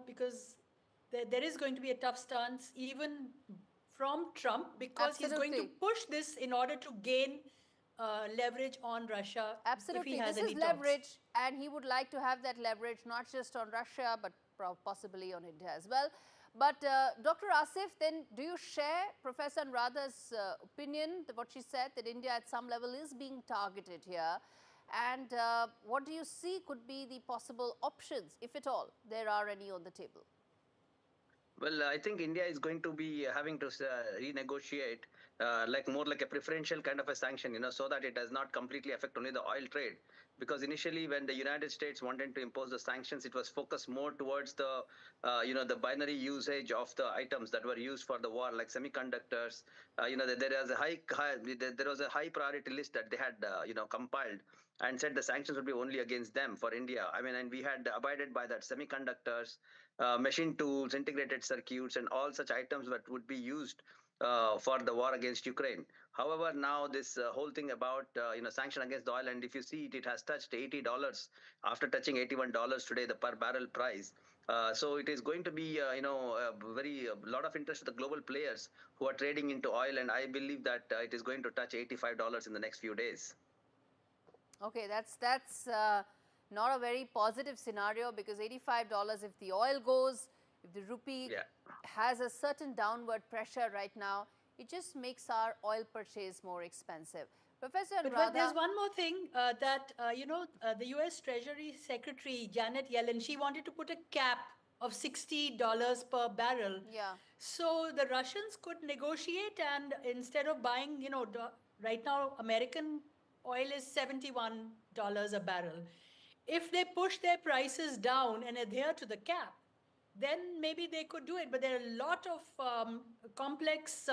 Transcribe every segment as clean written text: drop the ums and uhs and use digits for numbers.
because there is going to be a tough stance even from Trump, because he's going to push this in order to gain leverage on Russia. Absolutely. If he has this any is leverage, talks. and he would like to have that leverage not just on Russia, but possibly on India as well. But Dr. Asif, then do you share Professor Anuradha's opinion, what she said, that India at some level is being targeted here? And what do you see could be the possible options, if at all there are any on the table? Well, I think India is going to be having to renegotiate more like a preferential kind of a sanction, so that it does not completely affect only the oil trade. Because initially, when the United States wanted to impose the sanctions, it was focused more towards the, the binary usage of the items that were used for the war, like semiconductors. There was a high priority list that they had, compiled, and said the sanctions would be only against them for India. I mean, and we had abided by that. Semiconductors, machine tools, integrated circuits, and all such items that would be used for the war against Ukraine. However, now this whole thing about sanction against the oil, and if you see it has touched $80 after touching $81 today, the per barrel price. So it is going to be a lot of interest to the global players who are trading into oil, and I believe that it is going to touch $85 in the next few days. Okay, that's not a very positive scenario, because $85 if the oil goes, if the rupee has a certain downward pressure right now, it just makes our oil purchase more expensive. Professor Anuradha, but there's one more thing that, the US Treasury Secretary Janet Yellen, she wanted to put a cap of $60 per barrel. Yeah. So the Russians could negotiate, and instead of buying, right now American oil is $71 a barrel. If they push their prices down and adhere to the cap, then maybe they could do it. But there are a lot of complex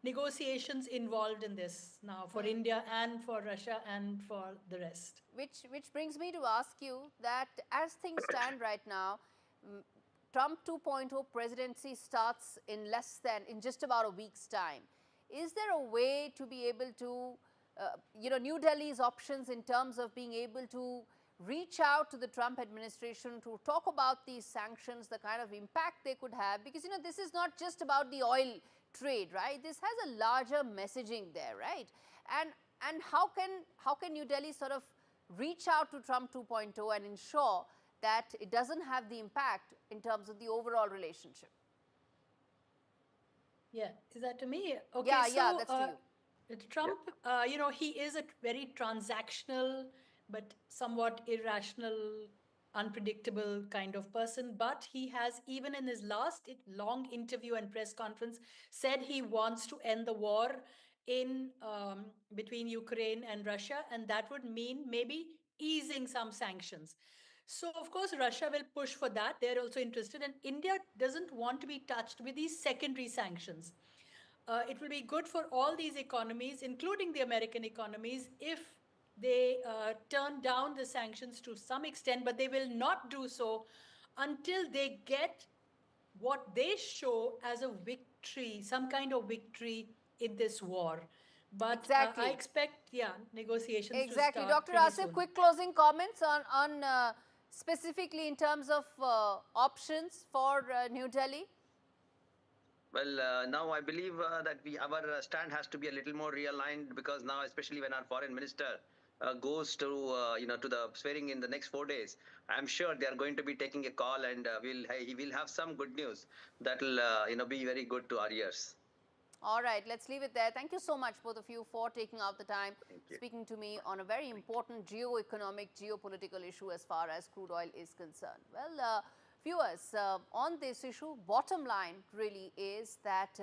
negotiations involved in this now for India and for Russia and for the rest. Which brings me to ask you that as things stand right now, Trump 2.0 presidency starts in just about a week's time. Is there a way to be able to, New Delhi's options in terms of being able to reach out to the Trump administration to talk about these sanctions, the kind of impact they could have? Because, this is not just about the oil trade, right? This has a larger messaging there, right? And how can New Delhi sort of reach out to Trump 2.0 and ensure that it doesn't have the impact in terms of the overall relationship? Yeah, is that to me? Okay, yeah, that's to you. Trump, he is a very transactional but somewhat irrational, unpredictable kind of person. But he has, even in his last long interview and press conference, said he wants to end the war in between Ukraine and Russia, and that would mean maybe easing some sanctions. So, of course, Russia will push for that. They're also interested, and India doesn't want to be touched with these secondary sanctions. It will be good for all these economies, including the American economies, if they turn down the sanctions to some extent, but they will not do so until they get what they show as a victory, some kind of victory in this war. But exactly. I expect, negotiations to exactly. start Dr. pretty Asif, soon. quick closing comments on specifically in terms of options for New Delhi? Well, now I believe that our stand has to be a little more realigned, because now, especially when our foreign minister goes to to the swearing in the next 4 days, I'm sure they are going to be taking a call, and he will have some good news that will be very good to our ears. All right, let's leave it there. Thank you so much, both of you, for taking out the time speaking to me on a very important geo-economic, geopolitical issue as far as crude oil is concerned. Well, viewers, on this issue, bottom line really is that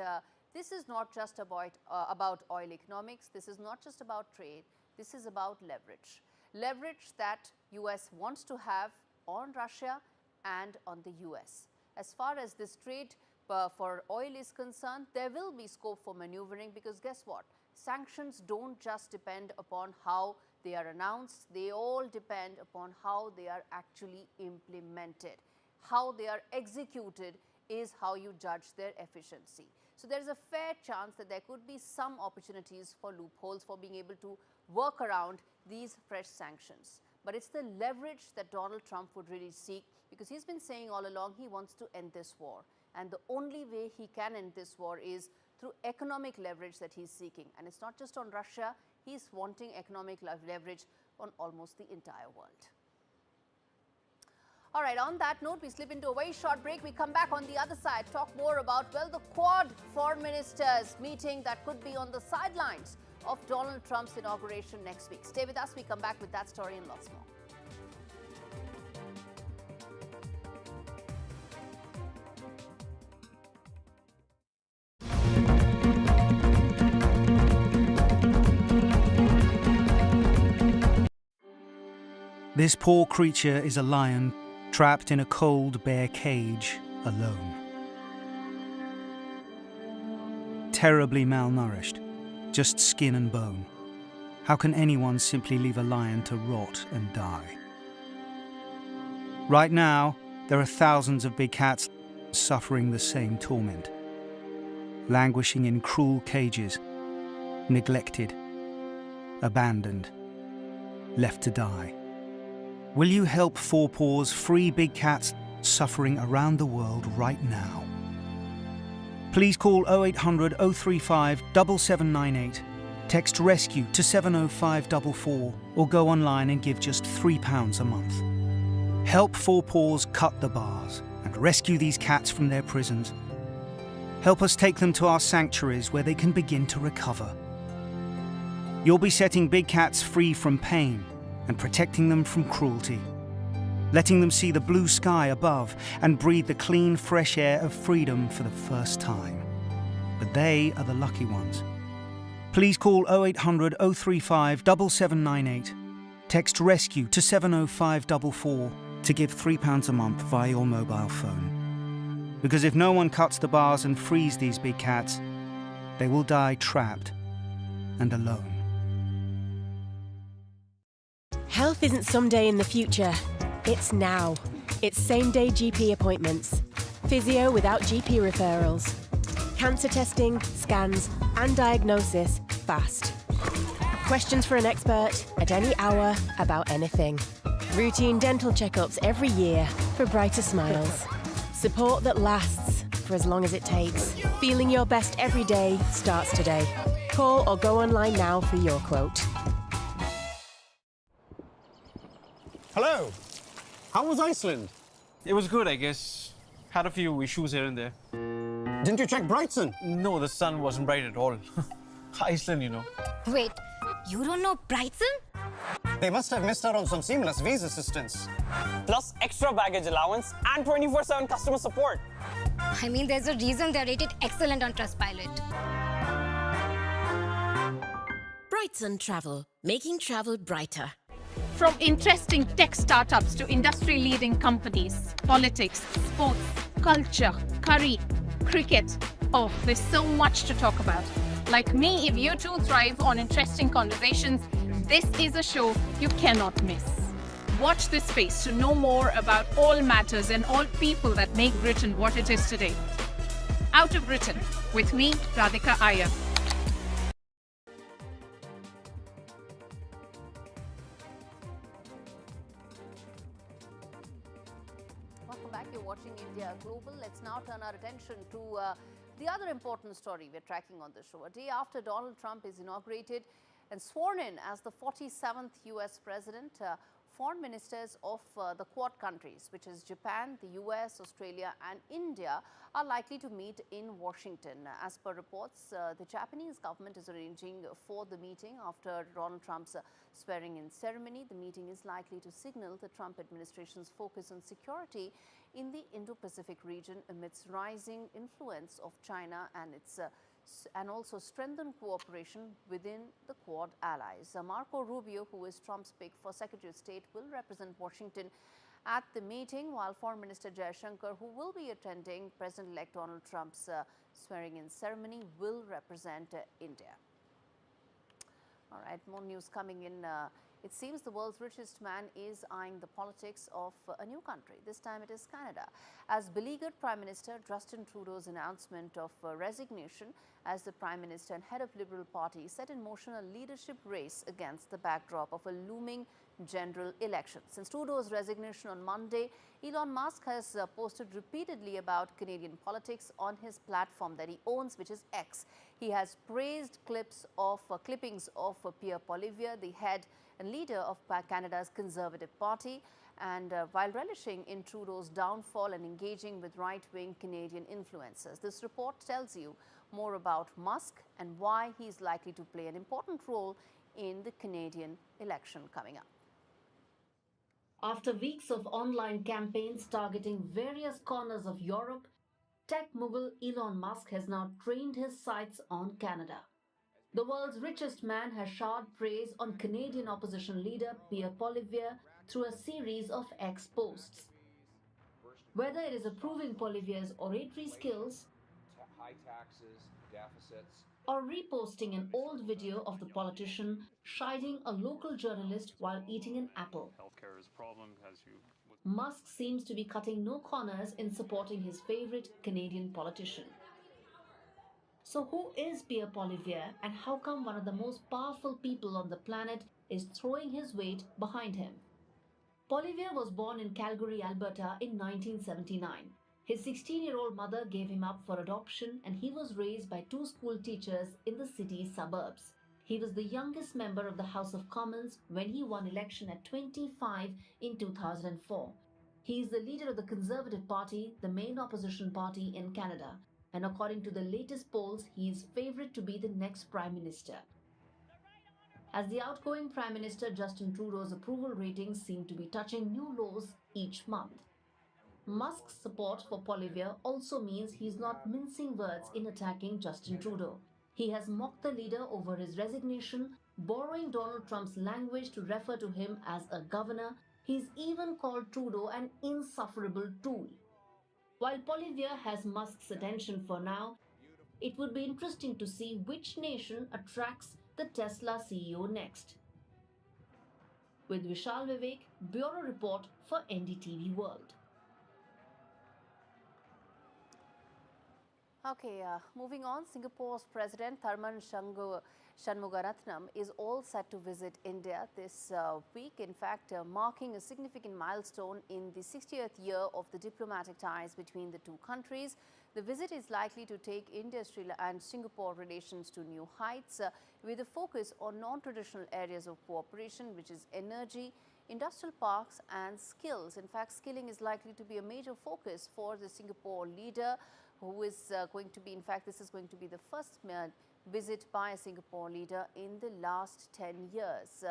this is not just about oil economics. This is not just about trade. This is about leverage. Leverage that US wants to have on Russia and on the US. As far as this trade for oil is concerned, there will be scope for maneuvering, because guess what? Sanctions don't just depend upon how they are announced. They all depend upon how they are actually implemented. How they are executed is how you judge their efficiency. So there is a fair chance that there could be some opportunities for loopholes for being able to work around these fresh sanctions. But it's the leverage that Donald Trump would really seek, because he's been saying all along he wants to end this war. And the only way he can end this war is through economic leverage that he's seeking. And it's not just on Russia, he's wanting economic leverage on almost the entire world. All right, on that note, we slip into a very short break. We come back on the other side, talk more about, well, the Quad foreign ministers meeting that could be on the sidelines of Donald Trump's inauguration next week. Stay with us. We come back with that story and lots more. This poor creature is a lion trapped in a cold, bare cage, alone. Terribly malnourished, just skin and bone. How can anyone simply leave a lion to rot and die? Right now, there are thousands of big cats suffering the same torment, languishing in cruel cages, neglected, abandoned, left to die. Will you help Four Paws free big cats suffering around the world right now? Please call 0800 035 7798, text RESCUE to 70544, or go online and give just £3 a month. Help Four Paws cut the bars and rescue these cats from their prisons. Help us take them to our sanctuaries where they can begin to recover. You'll be setting big cats free from pain and protecting them from cruelty, letting them see the blue sky above and breathe the clean, fresh air of freedom for the first time. But they are the lucky ones. Please call 0800 035 7798, text RESCUE to 70544 to give £3 a month via your mobile phone. Because if no one cuts the bars and frees these big cats, they will die trapped and alone. Health isn't someday in the future, it's now. It's same-day GP appointments, physio without GP referrals, cancer testing, scans and diagnosis fast. Questions for an expert at any hour about anything. Routine dental checkups every year for brighter smiles. Support that lasts for as long as it takes. Feeling your best every day starts today. Call or go online now for your quote. Hello. How was Iceland? It was good, I guess. Had a few issues here and there. Didn't you check Brighton? No, the sun wasn't bright at all. Iceland, you know. Wait, you don't know Brighton? They must have missed out on some seamless visa assistance. Plus extra baggage allowance and 24/7 customer support. I mean, there's a reason they're rated excellent on Trustpilot. Brighton Travel, making travel brighter. From interesting tech startups to industry-leading companies, politics, sports, culture, curry, cricket. Oh, there's so much to talk about. Like me, if you too thrive on interesting conversations, this is a show you cannot miss. Watch this space to know more about all matters and all people that make Britain what it is today. Out of Britain, with me, Radhika Iyer. Welcome back. You're watching India Global. Let's now turn our attention to the other important story we're tracking on the show. A day after Donald Trump is inaugurated and sworn in as the 47th US president, foreign ministers of the Quad countries, which is Japan, the US, Australia and India, are likely to meet in Washington. As per reports, the Japanese government is arranging for the meeting after Donald Trump's swearing-in ceremony. The meeting is likely to signal the Trump administration's focus on security in the Indo-Pacific region amidst rising influence of China and its and also strengthen cooperation within the Quad allies. Marco Rubio, who is Trump's pick for Secretary of State, will represent Washington at the meeting, while Foreign Minister Jaishankar, who will be attending President-elect Donald Trump's swearing-in ceremony, will represent India. All right, more news coming in. It seems the world's richest man is eyeing the politics of a new country. This time it is Canada, as beleaguered Prime Minister Justin Trudeau's announcement of resignation as the Prime Minister and head of Liberal Party set in motion a leadership race against the backdrop of a looming general election. Since Trudeau's resignation on Monday, Elon Musk has posted repeatedly about Canadian politics on his platform that he owns, which is X. He has praised clippings of Pierre Poilievre, the head and leader of Canada's Conservative Party, and while relishing in Trudeau's downfall and engaging with right-wing Canadian influencers. This report tells you more about Musk and why he's likely to play an important role in the Canadian election coming up. After weeks of online campaigns targeting various corners of Europe, tech mogul Elon Musk has now trained his sights on Canada. The world's richest man has showered praise on Canadian opposition leader Pierre Poilievre through a series of X posts. Whether it is approving Poilievre's oratory skills, high taxes, deficits, or reposting an old video of the politician chiding a local journalist while eating an apple, healthcare is a problem, as you... Musk seems to be cutting no corners in supporting his favorite Canadian politician. So who is Pierre Poilievre, and how come one of the most powerful people on the planet is throwing his weight behind him? Poilievre was born in Calgary, Alberta in 1979. His 16-year-old mother gave him up for adoption, and he was raised by two school teachers in the city's suburbs. He was the youngest member of the House of Commons when he won election at 25 in 2004. He is the leader of the Conservative Party, the main opposition party in Canada, and according to the latest polls, he is favoured to be the next Prime Minister. As the outgoing Prime Minister, Justin Trudeau's approval ratings seem to be touching new lows each month. Musk's support for Poilievre also means he's not mincing words in attacking Justin Trudeau. He has mocked the leader over his resignation, borrowing Donald Trump's language to refer to him as a governor. He's even called Trudeau an insufferable tool. While Poilievre has Musk's attention for now, it would be interesting to see which nation attracts the Tesla CEO next. With Vishal Vivek, Bureau Report for NDTV World. Okay, moving on, Singapore's President Tharman Shanmugaratnam is all set to visit India this week, in fact, marking a significant milestone in the 60th year of the diplomatic ties between the two countries. The visit is likely to take India and Singapore relations to new heights, with a focus on non-traditional areas of cooperation, which is energy, industrial parks and skills. In fact, skilling is likely to be a major focus for the Singapore leader, who is going to be, in fact, this is going to be the first visit by a Singapore leader in the last 10 years.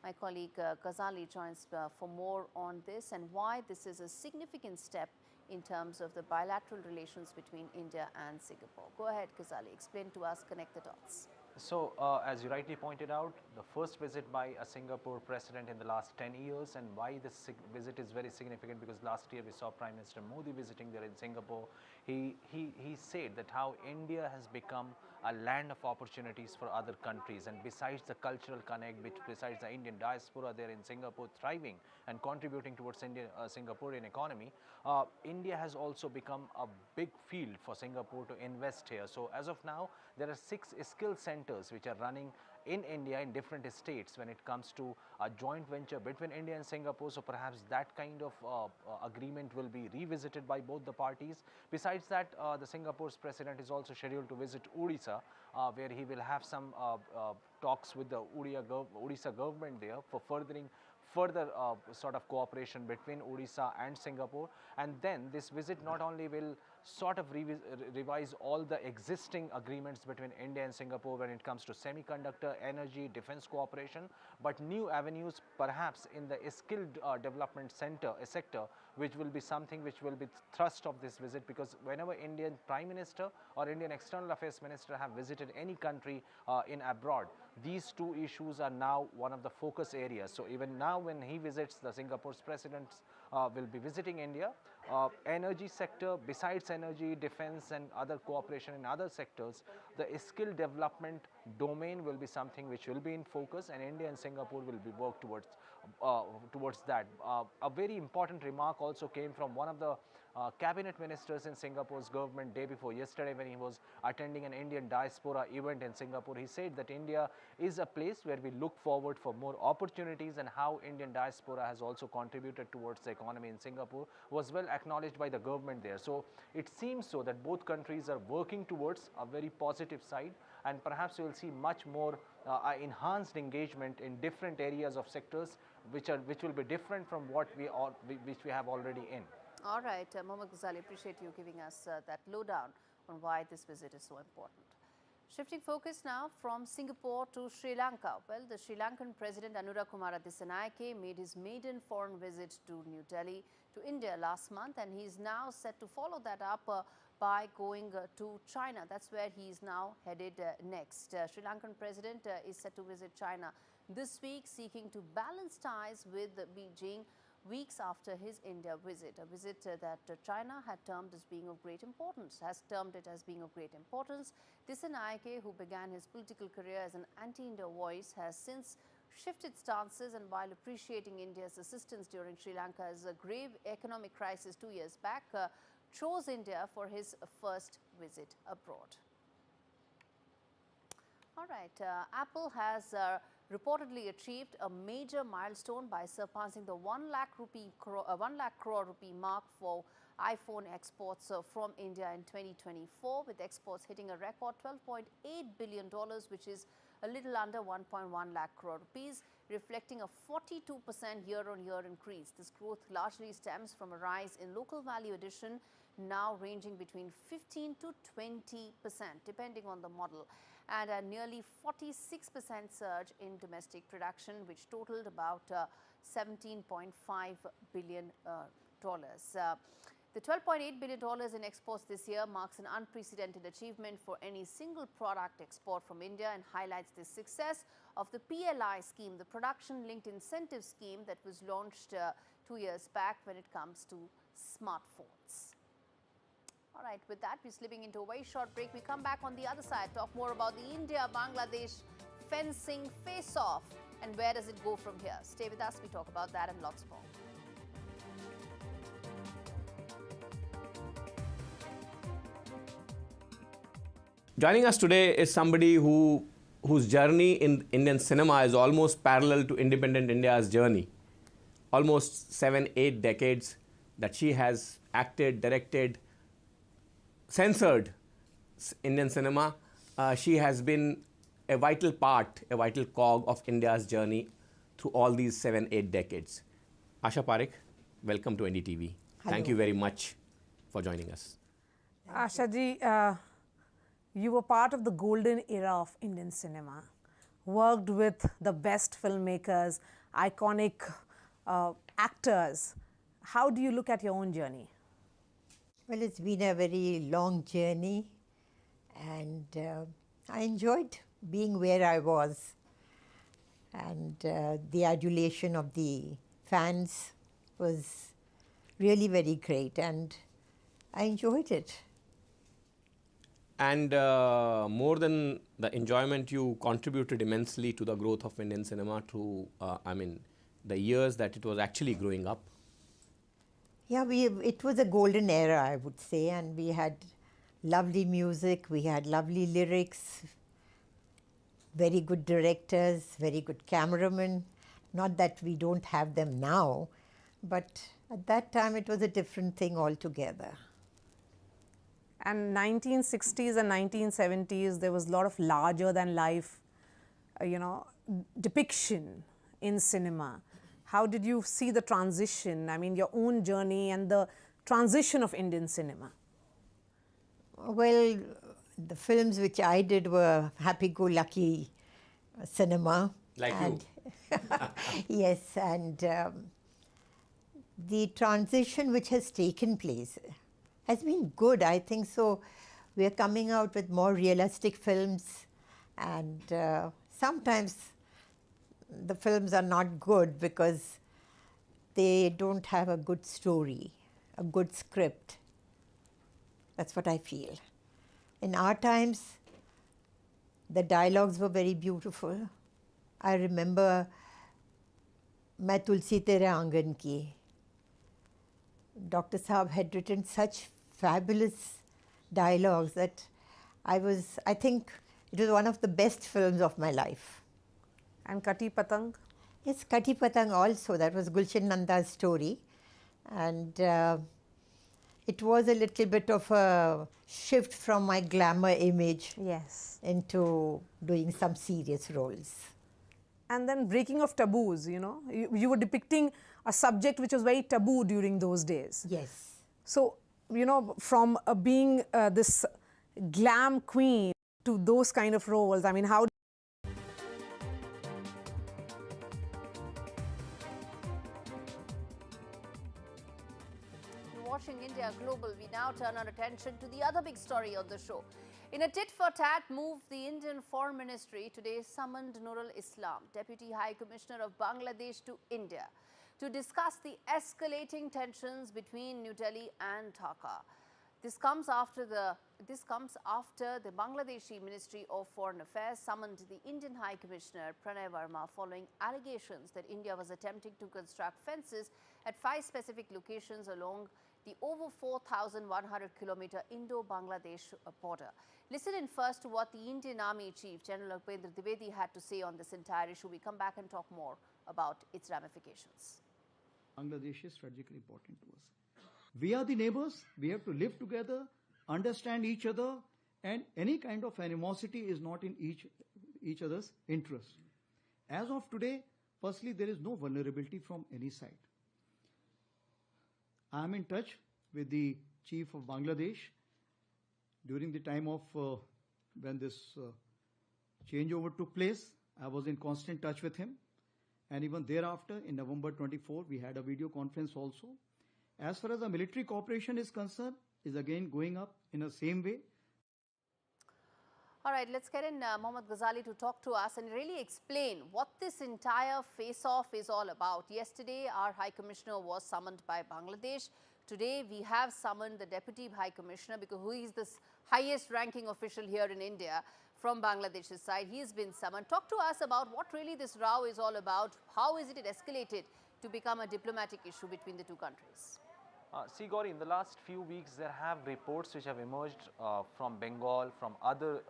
My colleague Ghazali joins for more on this and why this is a significant step in terms of the bilateral relations between India and Singapore. Go ahead, Ghazali, explain to us, connect the dots. So, as you rightly pointed out, the first visit by a Singapore president in the last 10 years, and why this visit is very significant, because last year we saw Prime Minister Modi visiting there in Singapore. He said that how India has become a land of opportunities for other countries, and besides the cultural connect, besides the Indian diaspora there in Singapore thriving and contributing towards Singaporean economy, India has also become a big field for Singapore to invest here. So as of now, there are 6 skill centers which are running in India in different states when it comes to a joint venture between India and Singapore. So perhaps that kind of agreement will be revisited by both the parties. Besides that, the Singapore's president is also scheduled to visit Odisha, where he will have some talks with the Odisha government there for further sort of cooperation between Odisha and Singapore. And then this visit not only will sort of revise all the existing agreements between India and Singapore when it comes to semiconductor, energy, defense cooperation, but new avenues perhaps in the skilled development sector, which will be something which will be thrust of this visit, because whenever Indian Prime Minister or Indian External Affairs Minister have visited any country in abroad, these two issues are now one of the focus areas. So even now when he visits, the Singapore's president will be visiting India. Energy sector, besides energy, defense and other cooperation in other sectors, the skill development domain will be something which will be in focus, and India and Singapore will be work towards towards that. A very important remark also came from one of the cabinet ministers in Singapore's government day before yesterday when he was attending an Indian diaspora event in Singapore. He said that India is a place where we look forward for more opportunities, and how Indian diaspora has also contributed towards the economy in Singapore was well acknowledged by the government there. So it seems so that both countries are working towards a very positive side, and perhaps we will see much more enhanced engagement in different areas of sectors which will be different from what which we have already in. All right, Mohammad Ghazali, appreciate you giving us that lowdown on why this visit is so important. Shifting focus now from Singapore to Sri Lanka. Well, the Sri Lankan President Anura Kumara Dissanayake made his maiden foreign visit to New Delhi to India last month, and he's now set to follow that up by going to China. That's where he is now headed next. Sri Lankan President is set to visit China this week, seeking to balance ties with Beijing weeks after his India visit, a visit that China had termed as being of great importance, Dissanayake, who began his political career as an anti-India voice, has since shifted stances, and while appreciating India's assistance during Sri Lanka's grave economic crisis 2 years back, chose India for his first visit abroad. All right, Apple has reportedly achieved a major milestone by surpassing the 1 lakh crore rupee mark for iPhone exports from India in 2024, with exports hitting a record $12.8 billion, which is a little under 1.1 lakh crore rupees, reflecting a 42% year-on-year increase. This growth largely stems from a rise in local value addition, now ranging between 15 to 20%, depending on the model, and a nearly 46% surge in domestic production, which totaled about $17.5 billion. The $12.8 billion in exports this year marks an unprecedented achievement for any single product export from India, and highlights the success of the PLI scheme, the Production-Linked Incentive Scheme that was launched 2 years back when it comes to smartphones. All right, with that, we're slipping into a very short break. We come back on the other side, talk more about the India-Bangladesh fencing face-off, and where does it go from here. Stay with us, we talk about that and lots more. Joining us today is somebody whose journey in Indian cinema is almost parallel to independent India's journey. Almost 7-8 decades that she has acted, directed, censored Indian cinema. She has been a vital part, a vital cog of India's journey through all these 7-8 decades. Asha Parekh, welcome to NDTV. Hello. Thank you very much for joining us. Asha ji, you were part of the golden era of Indian cinema, worked with the best filmmakers, iconic actors. How do you look at your own journey? Well, it's been a very long journey, and I enjoyed being where I was, and the adulation of the fans was really very great, and I enjoyed it. And more than the enjoyment, you contributed immensely to the growth of Indian cinema through, the years that it was actually growing up. Yeah, it was a golden era, I would say, and we had lovely music, we had lovely lyrics, very good directors, very good cameramen. Not that we don't have them now, but at that time it was a different thing altogether. And 1960s and 1970s, there was a lot of larger than life, depiction in cinema. How did you see the transition? I mean, your own journey and the transition of Indian cinema. Well, the films which I did were happy-go-lucky cinema. Like you. Yes, and the transition which has taken place has been good, I think so. We are coming out with more realistic films, and sometimes the films are not good because they don't have a good story, a good script. That's what I feel. In our times, the dialogues were very beautiful. I remember मैं तुलसी तेरे आंगन की. Dr. Saab had written such fabulous dialogues that I think it was one of the best films of my life. And Kati Patang? Yes, Kati Patang also. That was Gulshan Nanda's story. And it was a little bit of a shift from my glamour image into doing some serious roles. And then breaking of taboos, you know. You were depicting a subject which was very taboo during those days. Yes. So, you know, from being this glam queen to those kind of roles, I mean, how... Watching India Global, we now turn our attention to the other big story of the show. In a tit-for-tat move, the Indian Foreign Ministry today summoned Nural Islam, Deputy High Commissioner of Bangladesh, to India to discuss the escalating tensions between New Delhi and Dhaka. This comes after the Bangladeshi Ministry of Foreign Affairs summoned the Indian High Commissioner Pranay Verma following allegations that India was attempting to construct fences at 5 specific locations along the over 4,100-kilometer Indo-Bangladesh border. Listen in first to what the Indian Army Chief General Dwivedi had to say on this entire issue. We come back and talk more about its ramifications. Bangladesh is strategically important to us. We are the neighbors. We have to live together, understand each other, and any kind of animosity is not in each other's interest. As of today, firstly, there is no vulnerability from any side. I am in touch with the chief of Bangladesh during the time of when this changeover took place. I was in constant touch with him, and even thereafter, in November 24, we had a video conference also. As far as the military cooperation is concerned, is again going up in the same way. All right, let's get in Mohammad Ghazali to talk to us and really explain what this entire face-off is all about. Yesterday, our High Commissioner was summoned by Bangladesh. Today, we have summoned the Deputy High Commissioner because who is this highest ranking official here in India from Bangladesh's side. He has been summoned. Talk to us about what really this row is all about. How is it escalated to become a diplomatic issue between the two countries? See, Gaurie, in the last few weeks, there have reports which have emerged from Bengal, from other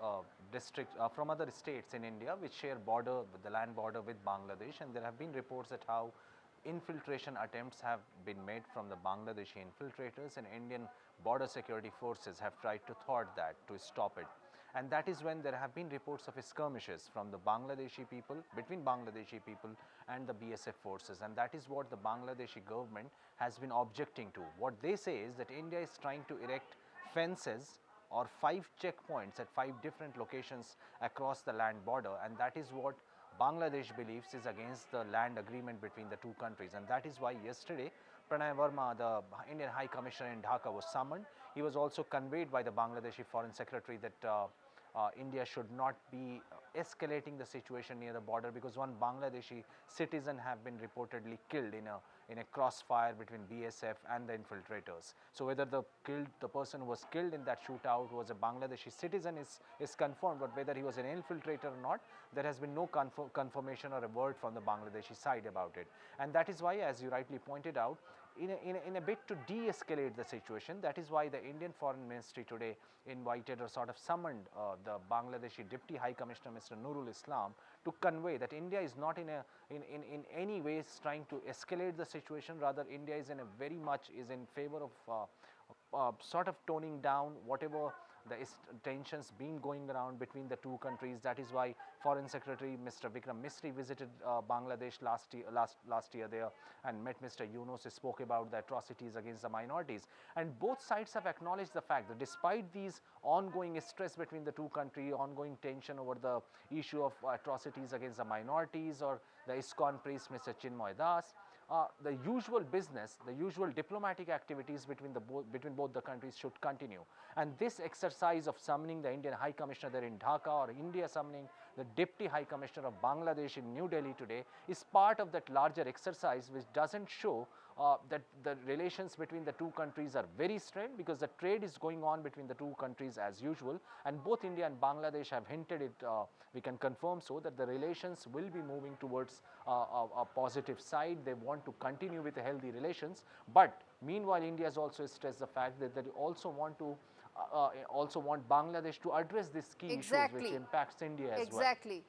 districts, from other states in India, which share border, the land border with Bangladesh, and there have been reports that how infiltration attempts have been made from the Bangladeshi infiltrators, and Indian border security forces have tried to thwart that, to stop it. And that is when there have been reports of skirmishes from the Bangladeshi people, between Bangladeshi people and the BSF forces, and that is what the Bangladeshi government has been objecting to. What they say is that India is trying to erect fences or 5 checkpoints at 5 different locations across the land border, and that is what Bangladesh believes is against the land agreement between the two countries. And that is why yesterday Pranay Verma, the Indian High Commissioner in Dhaka, was summoned. He was also conveyed by the Bangladeshi Foreign Secretary that India should not be escalating the situation near the border, because one Bangladeshi citizen have been reportedly killed in a crossfire between BSF and the infiltrators. So whether the person who was killed in that shootout was a Bangladeshi citizen is confirmed, but whether he was an infiltrator or not, there has been no confirmation or a word from the Bangladeshi side about it. And that is why, as you rightly pointed out, in a bit to de-escalate the situation, that is why the Indian Foreign Ministry today invited or sort of summoned the Bangladeshi Deputy High Commissioner Mr. Nural Islam to convey that India is not in any ways trying to escalate the situation. Rather, India is very much in favor of sort of toning down whatever the tensions been going around between the two countries. That is why Foreign Secretary Mr. Vikram Misri visited Bangladesh last year there and met Mr. Yunus, spoke about the atrocities against the minorities. And both sides have acknowledged the fact that despite these ongoing stress between the two countries, ongoing tension over the issue of atrocities against the minorities or the ISKCON priest Mr. Chinmoy Das, the usual business, the usual diplomatic activities between both the countries should continue. And this exercise of summoning the Indian High Commissioner there in Dhaka, or India summoning the Deputy High Commissioner of Bangladesh in New Delhi today, is part of that larger exercise, which doesn't show that the relations between the two countries are very strained because the trade is going on between the two countries as usual, and both India and Bangladesh have hinted it, we can confirm so, that the relations will be moving towards a positive side. They want to continue with the healthy relations, but meanwhile India has also stressed the fact that they also want Bangladesh to address these key issues which impacts India as well. Exactly.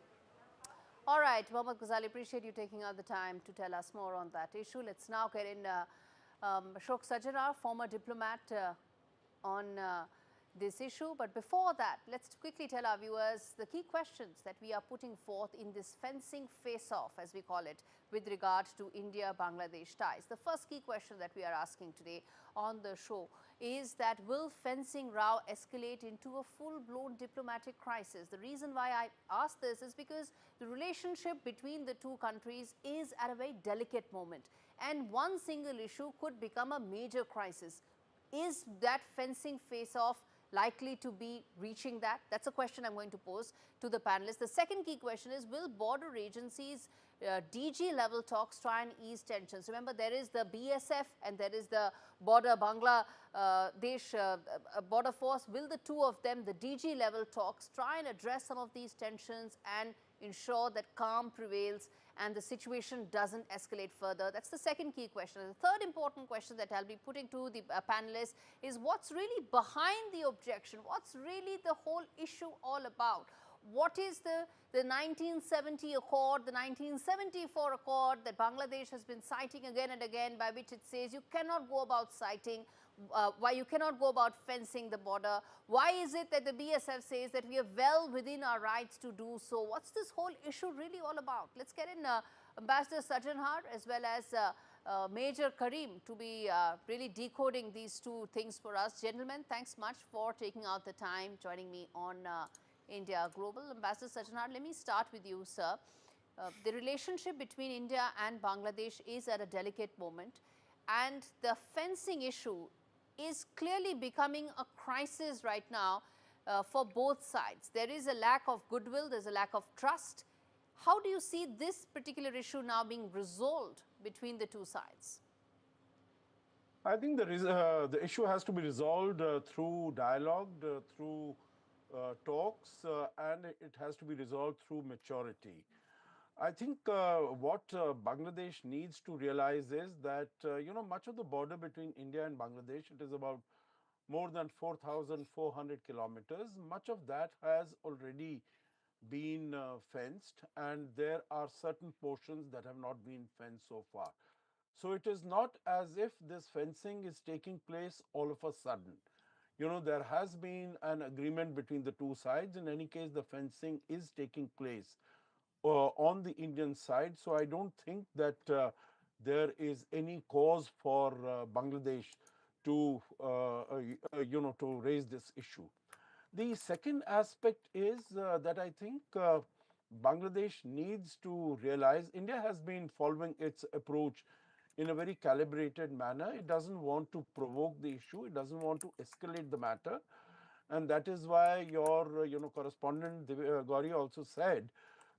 All right, Mohammad Ghazali, appreciate you taking out the time to tell us more on that issue. Let's now get in Ashok Sajjanar, former diplomat, on this issue. But before that, let's quickly tell our viewers the key questions that we are putting forth in this fencing face-off, as we call it, with regard to India-Bangladesh ties. The first key question that we are asking today on the show is that will fencing row escalate into a full-blown diplomatic crisis? The reason why I ask this is because the relationship between the two countries is at a very delicate moment, and one single issue could become a major crisis. Is that fencing face-off likely to be reaching that? That's a question I'm going to pose to the panelists. The second key question is, will border agencies DG level talks try and ease tensions? Remember, there is the BSF and there is the border Bangladesh border force. Will the two of them, the DG level talks, try and address some of these tensions and ensure that calm prevails and the situation doesn't escalate further? That's the second key question. And the third important question that I'll be putting to the panelists is, what's really behind the objection? What's really the whole issue all about? What is the 1970 accord, the 1974 accord that Bangladesh has been citing again and again, by which it says you cannot go about citing, why you cannot go about fencing the border? Why is it that the BSF says that we are well within our rights to do so? What's this whole issue really all about? Let's get in Ambassador Sajjanar as well as Major Karim to be really decoding these two things for us. Gentlemen, thanks much for taking out the time, joining me on India Global. Ambassador Sajjanar, let me start with you, sir. The relationship between India and Bangladesh is at a delicate moment, and the fencing issue is clearly becoming a crisis right now for both sides. There is a lack of goodwill, there's a lack of trust. How do you see this particular issue now being resolved between the two sides? I think the issue has to be resolved through dialogue, through talks, and it has to be resolved through maturity. I think what Bangladesh needs to realize is that, much of the border between India and Bangladesh, it is about more than 4,400 kilometers. Much of that has already been fenced, and there are certain portions that have not been fenced so far. So it is not as if this fencing is taking place all of a sudden. There has been an agreement between the two sides. In any case, the fencing is taking place on the Indian side. So I don't think that there is any cause for Bangladesh to, to raise this issue. The second aspect is that I think Bangladesh needs to realize India has been following its approach in a very calibrated manner. It doesn't want to provoke the issue. It doesn't want to escalate the matter. And that is why your correspondent Gaurie also said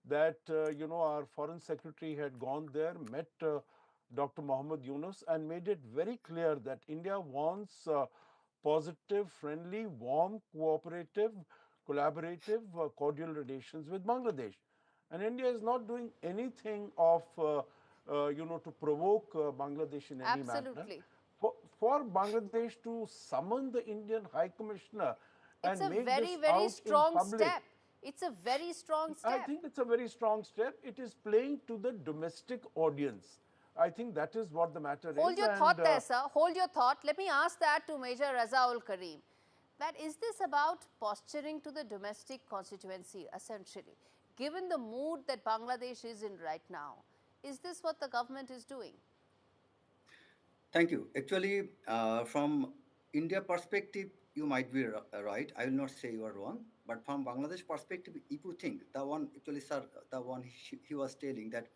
that our foreign secretary had gone there, met Dr. Mohammed Yunus, and made it very clear that India wants positive, friendly, warm, cooperative, collaborative, cordial relations with Bangladesh. And India is not doing anything of to provoke Bangladesh in any manner. Absolutely. For Bangladesh to summon the Indian High Commissioner and make this very out strong in public, step. It's a very strong step. I think it's a very strong step. It is playing to the domestic audience. I think that is what the matter is. Hold your thought there, sir. Hold your thought. Let me ask that to Major Razaul Karim. That is this about posturing to the domestic constituency, essentially? Given the mood that Bangladesh is in right now, is this what the government is doing? Thank you. Actually, from India perspective, you might be right. I will not say you are wrong. But from Bangladesh perspective, if you think, the one, actually, sir, the one he was telling that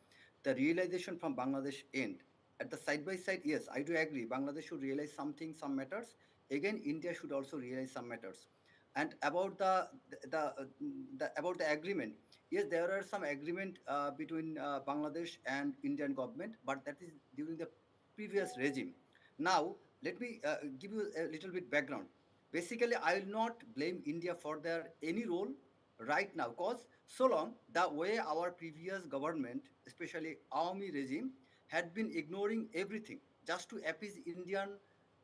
the realization from Bangladesh end, at the side by side, yes, I do agree. Bangladesh should realize something, some matters. Again, India should also realize some matters. And about about the agreement, yes, there are some agreement between Bangladesh and Indian government, but that is during the previous regime. Now, let me give you a little bit background. Basically, I will not blame India for their any role right now, because so long the way our previous government, especially army regime, had been ignoring everything just to appease Indian,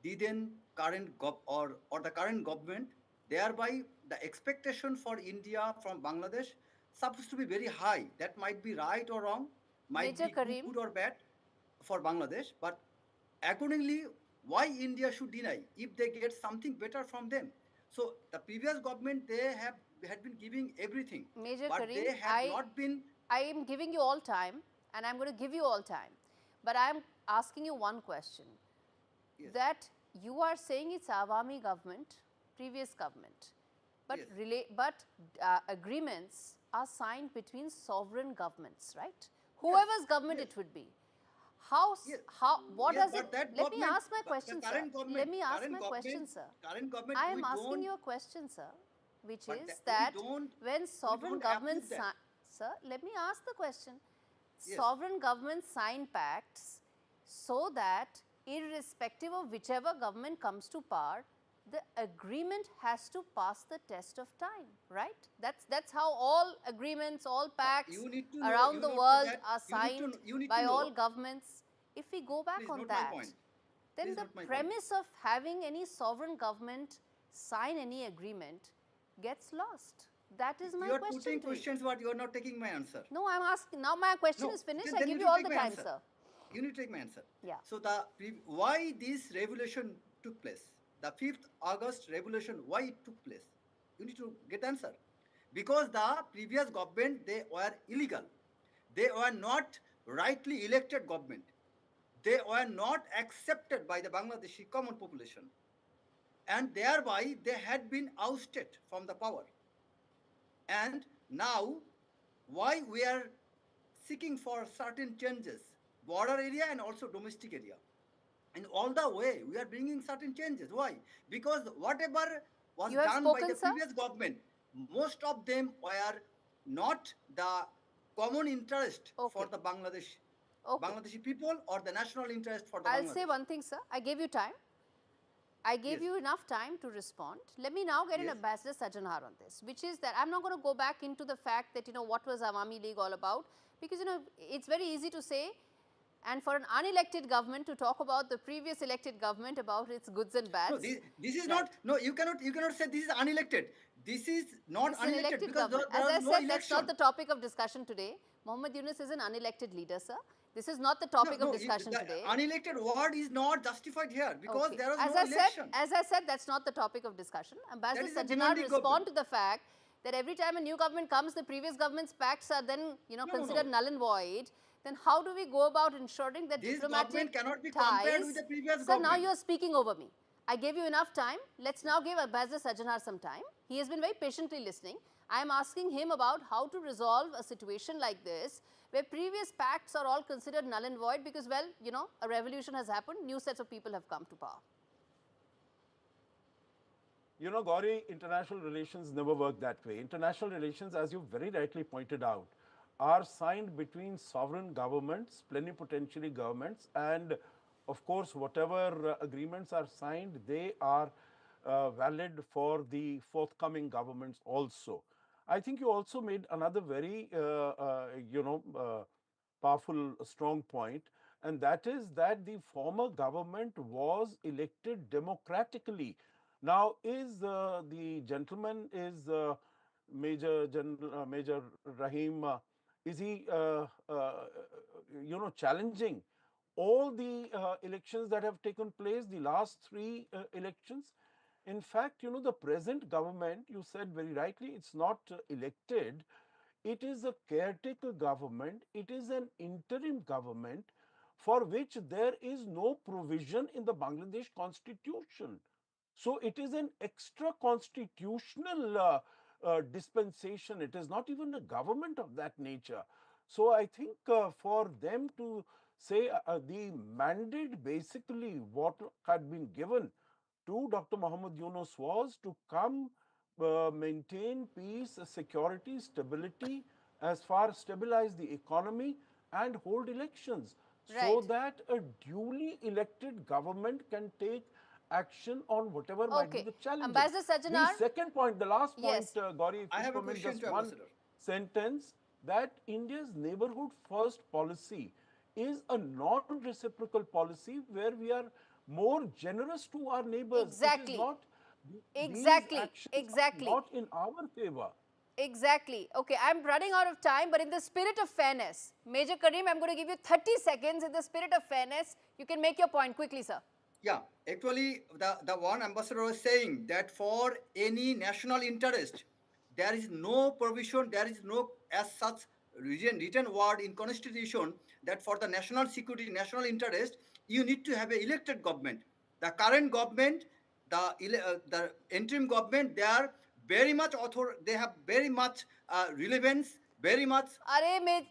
the then current or the current government, thereby the expectation for India from Bangladesh supposed to be very high. That might be right or wrong, might Major be Karim, good or bad for Bangladesh, but accordingly, why India should deny if they get something better from them? So the previous government, they have had been giving everything, Major but Karim, they have not been. I am giving you all time, and I'm going to give you all time. But I'm asking you one question. Yes. That you are saying it's Awami government, previous government, but agreements are signed between sovereign governments, right? Whoever's government it would be. What does it? Let me ask my question, sir. Let me ask my question, sir. Current government, I am we asking don't, you a question, sir, which but is we that don't- when sovereign don't governments approve that. sir, let me ask the question. Yes. Sovereign governments sign pacts so that irrespective of whichever government comes to power, the agreement has to pass the test of time, right? That's how all agreements, all pacts you need to around the know world that, are signed you need by to know. all governments. If we go back Please on note my that, point. then Please the note my point. premise of having any sovereign government sign any agreement gets lost. That is my You are question putting to you. questions, but you are not taking my answer. No, I'm asking. Now my question No, is finished. then I you give need you to all take the my time, answer. sir. You need to take my answer. Yeah. So why this revolution took place, the 5th August revolution, why it took place? You need to get answer. Because the previous government, they were illegal. They were not rightly elected government. They were not accepted by the Bangladeshi common population. And thereby they had been ousted from the power. And now, why we are seeking for certain changes, border area and also domestic area. In all the way, we are bringing certain changes. Why? Because whatever was You have done by spoken, the sir? previous government, most of them were not the common interest for the Bangladeshi people or the national interest for the I'll Bangladesh. say one thing, sir. I gave you time. I gave you enough time to respond. Let me now get an Ambassador Sajjanhar on this, which is that I'm not going to go back into the fact that, what was Awami League all about, because, it's very easy to say, and for an unelected government to talk about the previous elected government about its goods and bads. No, this is not, no, you cannot say this is unelected. This is not It's an unelected elected because government. there As I was no said, election. that's not the topic of discussion today. Mohammed Yunus is an unelected leader, sir. This is not the topic of discussion today. Unelected word is not justified here because there was as no I election. As I said, that's not the topic of discussion. Ambassador That is a Sajjanhar demanding respond government. to the fact that every time a new government comes, the previous government's pacts are then, considered null and void. Then how do we go about ensuring that This diplomatic government cannot be ties? compared with the previous Sir, government. now you are speaking over me. I gave you enough time. Let's now give Ambassador Sajjanhar some time. He has been very patiently listening. I am asking him about how to resolve a situation like this, where previous pacts are all considered null and void because, well, a revolution has happened, new sets of people have come to power. Gaurie, international relations never work that way. International relations, as you very rightly pointed out, are signed between sovereign governments, plenipotentiary governments, and of course, whatever agreements are signed, they are valid for the forthcoming governments also. I think you also made another very, powerful, strong point, and that is that the former government was elected democratically. Now, is the gentleman is Major Rahim? Is he, challenging all the elections that have taken place, the last 3 elections? In fact, the present government, you said very rightly, it's not elected. It is a caretaker government. It is an interim government for which there is no provision in the Bangladesh constitution. So it is an extra constitutional dispensation. It is not even a government of that nature. So I think for them to say the mandate, basically what had been given to Dr. Muhammad Yunus was to come maintain peace, security, stability, as far stabilize the economy and hold elections. so that a duly elected government can take action on whatever might be the challenges. Ambassador Sajjanar. The second point, the last point, Yes. Gaurie, if I you have a permit question just to one Ambassador. sentence, that India's neighborhood first policy is a non-reciprocal policy where we are more generous to our neighbors. Exactly. It is not, Exactly. these actions Exactly. are not in our favor. Exactly. Okay, I'm running out of time, but in the spirit of fairness, Major Karim, I'm going to give you 30 seconds. In the spirit of fairness, you can make your point quickly, sir. Yeah, actually, the one ambassador was saying that for any national interest, there is no provision, there is no as such written word in constitution that for the national security, national interest, you need to have an elected government. The current government, the interim government, they are very much they have very much relevance, very much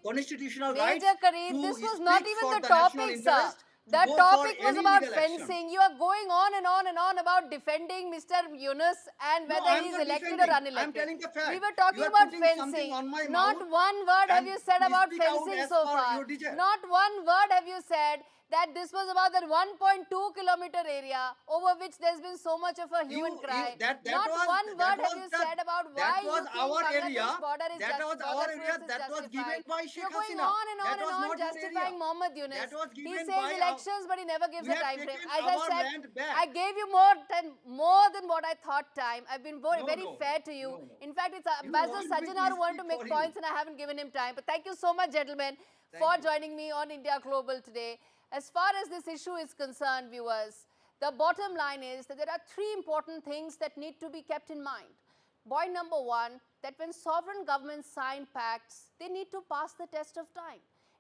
constitutional rights. Major Karim, this was not even the topic, sir. The topic was about fencing. You are going on and on and on about defending Mr. Yunus and whether he's elected or unelected. I'm telling the fact. We were talking about fencing. Not one word have you said about fencing so far. Not one word have you said that this was about that 1.2 kilometer area over which there's been so much of a hue and cry. Not one word have you said about why you think Bangladesh border is justified. That was given by Sheikh You're going Hasina. on and on and on justifying Mohammed Yunus. He says elections, but he never gives a time frame. As I said, I gave you more than what I thought time. I've been very fair to you. In fact, it's Ambassador Sajjanar who wanted to make points and I haven't given him time. But thank you so much, gentlemen, for joining me on India Global today. As far as this issue is concerned, viewers, the bottom line is that there are three important things that need to be kept in mind. Point number one, that when sovereign governments sign pacts, they need to pass the test of time.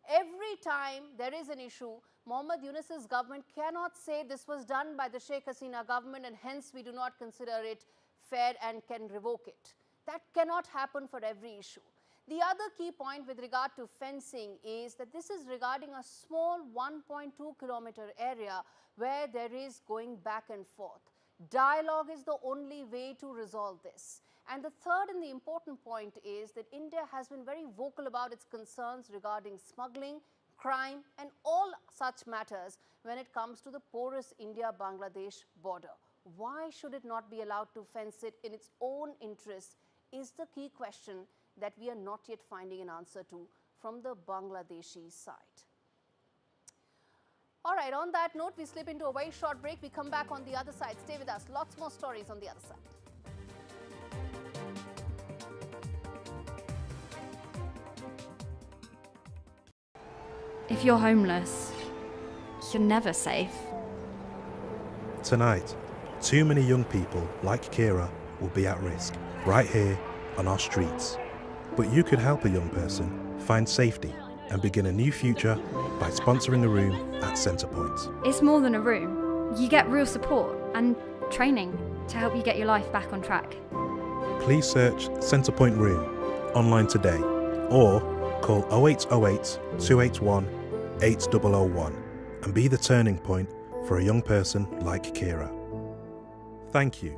Every time there is an issue, Mohammed Yunus's government cannot say this was done by the Sheikh Hasina government and hence we do not consider it fair and can revoke it. That cannot happen for every issue. The other key point with regard to fencing is that this is regarding a small 1.2 kilometer area where there is going back and forth. Dialogue is the only way to resolve this. And the third and the important point is that India has been very vocal about its concerns regarding smuggling, crime and all such matters when it comes to the porous India-Bangladesh border. Why should it not be allowed to fence it in its own interest is the key question that we are not yet finding an answer to from the Bangladeshi side. All right, on that note, we slip into a very short break. We come back on the other side. Stay with us. Lots more stories on the other side. If you're homeless, you're never safe. Tonight, too many young people like Kira will be at risk right here on our streets. But you could help a young person find safety and begin a new future by sponsoring a room at Centrepoint. It's more than a room. You get real support and training to help you get your life back on track. Please search Centrepoint Room online today or call 0808 281 8001 and be the turning point for a young person like Kira. Thank you.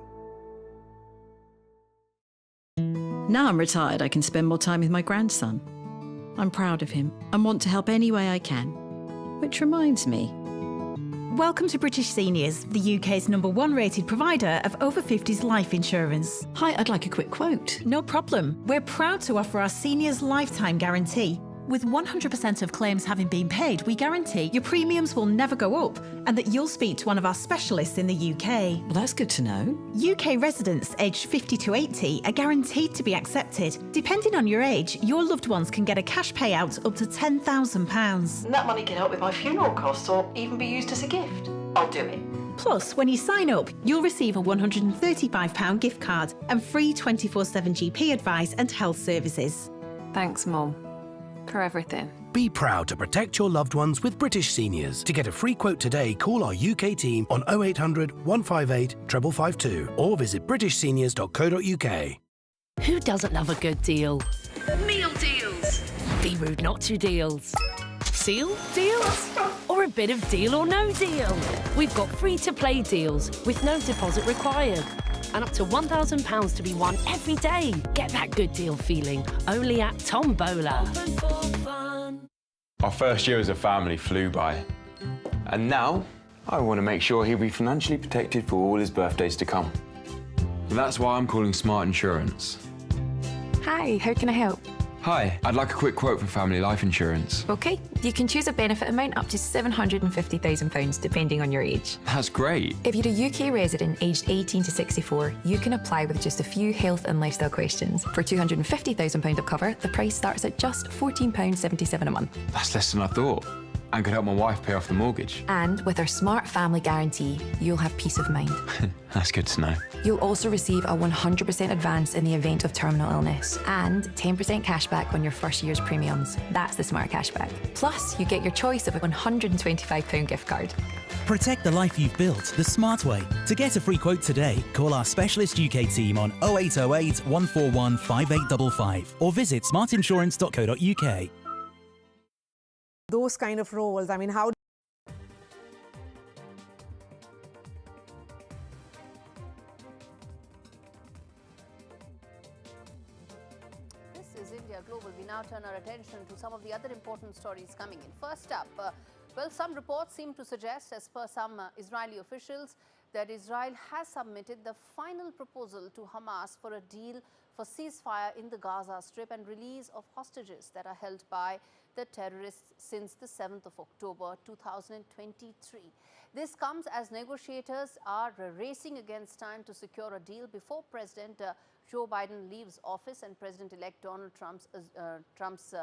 Now I'm retired, I can spend more time with my grandson. I'm proud of him and want to help any way I can. Which reminds me. Welcome to British Seniors, the UK's #1 rated provider of over 50s life insurance. Hi, I'd like a quick quote. No problem. We're proud to offer our seniors lifetime guarantee. With 100% of claims having been paid, we guarantee your premiums will never go up and that you'll speak to one of our specialists in the UK. Well, that's good to know. UK residents aged 50 to 80 are guaranteed to be accepted. Depending on your age, your loved ones can get a cash payout up to £10,000. And that money can help with my funeral costs or even be used as a gift. I'll do it. Plus, when you sign up, you'll receive a £135 gift card and free 24/7 GP advice and health services. Thanks, Mum, for everything. Be proud to protect your loved ones with British Seniors. To get a free quote today, call our UK team on 0800 158 552 or visit britishseniors.co.uk. Who doesn't love a good deal? Meal deals. Be rude not to deals. Seal deals? Or a bit of deal or no deal? We've got free-to-play deals with no deposit required. And up to £1,000 to be won every day. Get that good deal feeling only at Tombola. Our first year as a family flew by. And now, I want to make sure he'll be financially protected for all his birthdays to come. That's why I'm calling Smart Insurance. Hi, how can I help? Hi, I'd like a quick quote for family life insurance. OK, you can choose a benefit amount up to £750,000 depending on your age. That's great. If you're a UK resident aged 18 to 64, you can apply with just a few health and lifestyle questions. For £250,000 of cover, the price starts at just £14.77 a month. That's less than I thought. And could help my wife pay off the mortgage. And with our Smart Family Guarantee, you'll have peace of mind. That's good to know. You'll also receive a 100% advance in the event of terminal illness and 10% cashback on your first year's premiums. That's the Smart Cashback. Plus, you get your choice of a £125 gift card. Protect the life you've built the smart way. To get a free quote today, call our specialist UK team on 0808 141 5855 or visit smartinsurance.co.uk. Those kind of roles, I mean, how... This is India Global. We now turn our attention to some of the other important stories coming in. First up, well, some reports seem to suggest, as per some Israeli officials, that Israel has submitted the final proposal to Hamas for a deal for ceasefire in the Gaza Strip and release of hostages that are held by the terrorists since the 7th of October 2023. This comes as negotiators are racing against time to secure a deal before President Joe Biden leaves office and President-elect Donald Trump's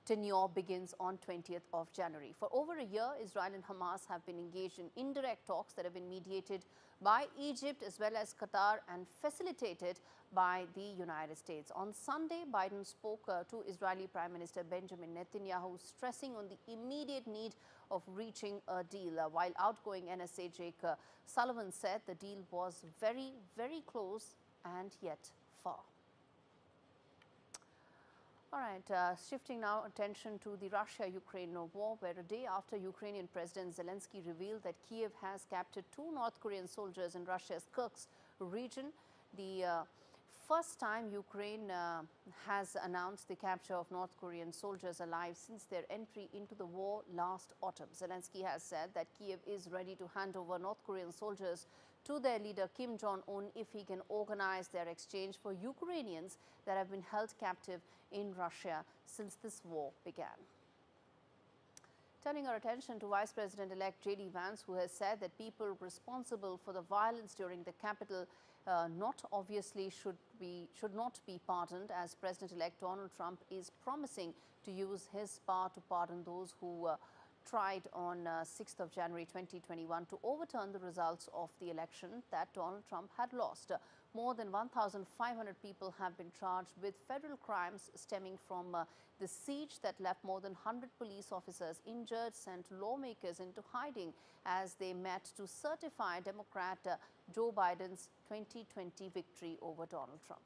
tenure begins on 20th of January. For over a year, Israel and Hamas have been engaged in indirect talks that have been mediated by Egypt as well as Qatar and facilitated by the United States. On Sunday, Biden spoke to Israeli Prime Minister Benjamin Netanyahu, stressing on the immediate need of reaching a deal. While outgoing NSA Jake Sullivan said the deal was very, very close and yet far. All right, shifting now attention to the Russia-Ukraine war, where a day after Ukrainian President Zelensky revealed that Kiev has captured 2 North Korean soldiers in Russia's Kursk region, the first time Ukraine has announced the capture of North Korean soldiers alive since their entry into the war last autumn. Zelensky has said that Kiev is ready to hand over North Korean soldiers to their leader Kim Jong-un if he can organize their exchange for Ukrainians that have been held captive in Russia since this war began. Turning our attention to Vice President-elect J.D. Vance, who has said that people responsible for the violence during the Capitol should not be pardoned, as President-elect Donald Trump is promising to use his power to pardon those who tried on 6th of January 2021 to overturn the results of the election that Donald Trump had lost. More than 1,500 people have been charged with federal crimes stemming from the siege that left more than 100 police officers injured, sent lawmakers into hiding as they met to certify Democrat Joe Biden's 2020 victory over Donald Trump.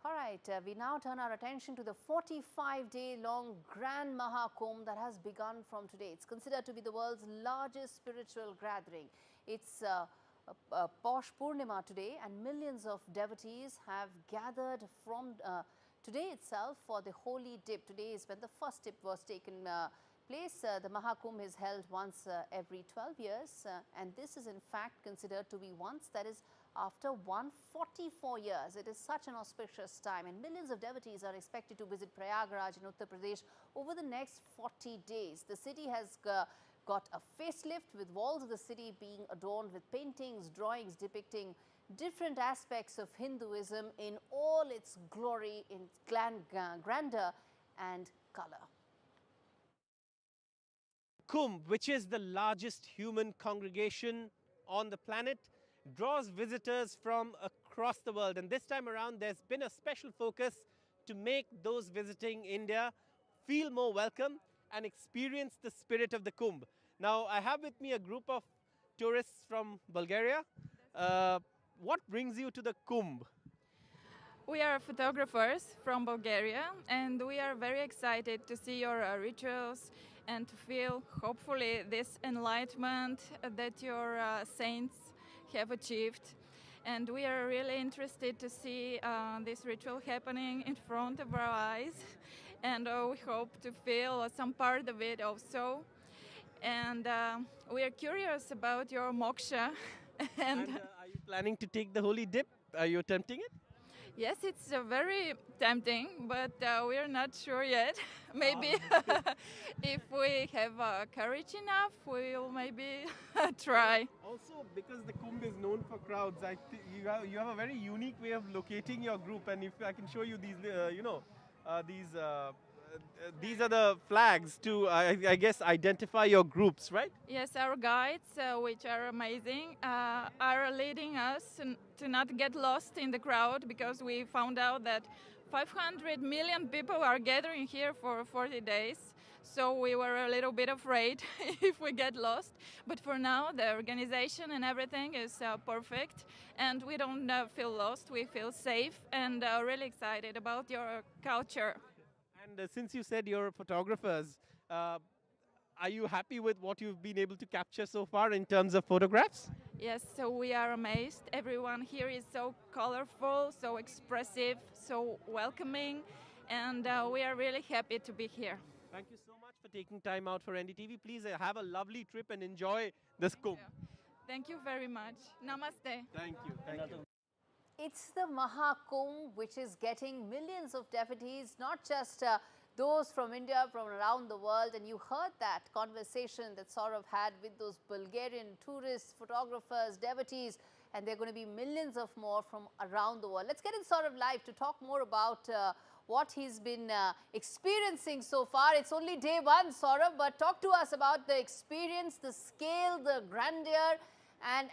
All right, we now turn our attention to the 45-day-long Grand Maha Kumbh that has begun from today. It's considered to be the world's largest spiritual gathering. It's Posh Purnima today, and millions of devotees have gathered from today itself for the holy dip. Today is when the first dip was taken place. The Maha Kumbh is held once every 12 years, and this is in fact considered to be once, that is after 144 years. It is such an auspicious time, and millions of devotees are expected to visit Prayagraj in Uttar Pradesh over the next 40 days. The city has got a facelift, with walls of the city being adorned with paintings, drawings depicting different aspects of Hinduism in all its glory, in grandeur and color. Kumbh, which is the largest human congregation on the planet, draws visitors from across the world. And this time around, there's been a special focus to make those visiting India feel more welcome and experience the spirit of the Kumbh. Now, I have with me a group of tourists from Bulgaria. What brings you to the Kumbh? We are photographers from Bulgaria, and we are very excited to see your rituals and to feel, hopefully, this enlightenment that your saints have achieved. And we are really interested to see this ritual happening in front of our eyes. And we hope to feel some part of it also. And we are curious about your moksha. And are you planning to take the holy dip? Are you attempting it? Yes, it's very tempting, but we're not sure yet. Maybe if we have courage enough, we'll maybe try. Also, because the Kumbh is known for crowds, I think you have a very unique way of locating your group. And if I can show you these, these are the flags to, I guess, identify your groups, right? Yes, our guides, which are amazing, are leading us to not get lost in the crowd, because we found out that 500 million people are gathering here for 40 days. So we were a little bit afraid if we get lost. But for now, the organization and everything is perfect. And we don't feel lost, we feel safe, and really excited about your culture. And since you said you're photographers, are you happy with what you've been able to capture so far in terms of photographs? Yes, so we are amazed. Everyone here is so colorful, so expressive, so welcoming, and we are really happy to be here. Thank you so much for taking time out for NDTV. Please have a lovely trip and enjoy this Kumbh. Thank you very much. Namaste. Thank you. Thank you. It's the Maha Kumbh, which is getting millions of devotees, not just those from India, from around the world. And you heard that conversation that Saurav had with those Bulgarian tourists, photographers, devotees, and there are going to be millions of more from around the world. Let's get in Saurav live to talk more about what he's been experiencing so far. It's only day one, Saurav, but talk to us about the experience, the scale, the grandeur,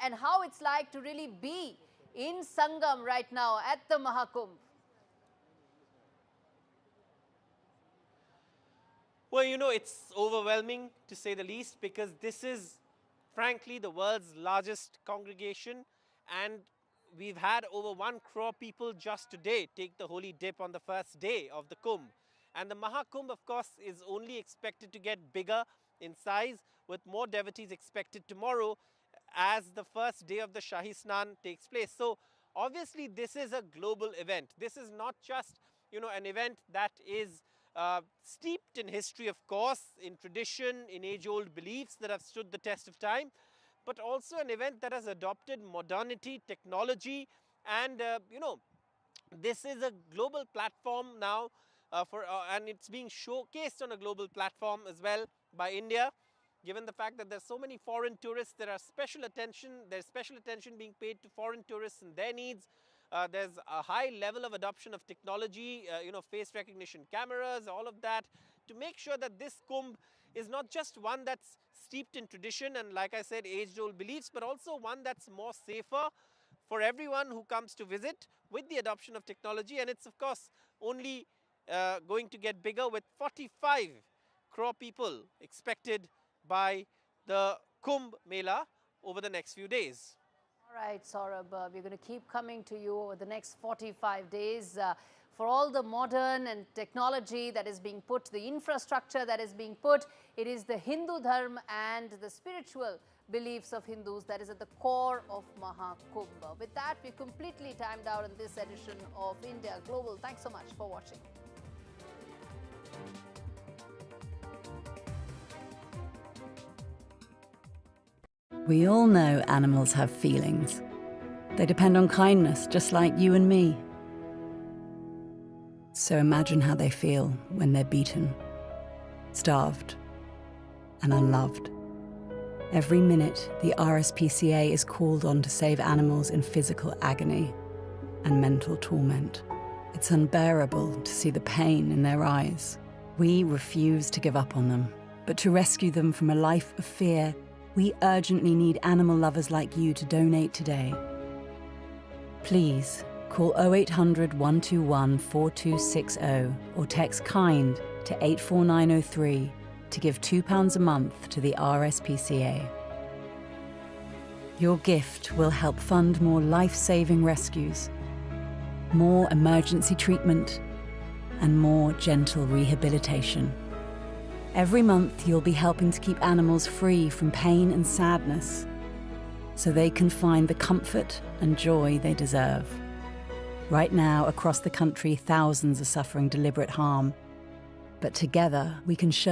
and how it's like to really be in Sangam right now at the Maha Kumbh. Well, you know, it's overwhelming to say the least, because this is frankly the world's largest congregation, and we've had over 1 crore people just today take the holy dip on the first day of the Kumbh. And the Maha Kumbh, of course, is only expected to get bigger in size, with more devotees expected tomorrow as the first day of the Shahi Snan takes place. So obviously this is a global event. This is not just, you know, an event that is steeped in history, of course, in tradition, in age-old beliefs that have stood the test of time, but also an event that has adopted modernity, technology, and you know, this is a global platform now and it's being showcased on a global platform as well by India. Given the fact that there's so many foreign tourists, there's special attention being paid to foreign tourists and their needs. There's a high level of adoption of technology, you know, face recognition cameras, all of that, to make sure that this Kumbh is not just one that's steeped in tradition and, like I said, age-old beliefs, but also one that's more safer for everyone who comes to visit with the adoption of technology. And it's, of course, only going to get bigger, with 45 crore people expected by the Kumbh Mela over the next few days. All right, Saurabh, we're going to keep coming to you over the next 45 days for all the modern and technology that is being put, the infrastructure that is being put. It is the Hindu Dharma and the spiritual beliefs of Hindus that is at the core of Maha Kumbh. With that, we're completely timed out in this edition of India Global. Thanks so much for watching. We all know animals have feelings. They depend on kindness, just like you and me. So imagine how they feel when they're beaten, starved, and unloved. Every minute, the RSPCA is called on to save animals in physical agony and mental torment. It's unbearable to see the pain in their eyes. We refuse to give up on them, but to rescue them from a life of fear, we urgently need animal lovers like you to donate today. Please call 0800 121 4260 or text KIND to 84903 to give £2 a month to the RSPCA. Your gift will help fund more life-saving rescues, more emergency treatment, and more gentle rehabilitation. Every month, you'll be helping to keep animals free from pain and sadness. so they can find the comfort and joy they deserve. Right now, across the country, thousands are suffering deliberate harm. But together, we can show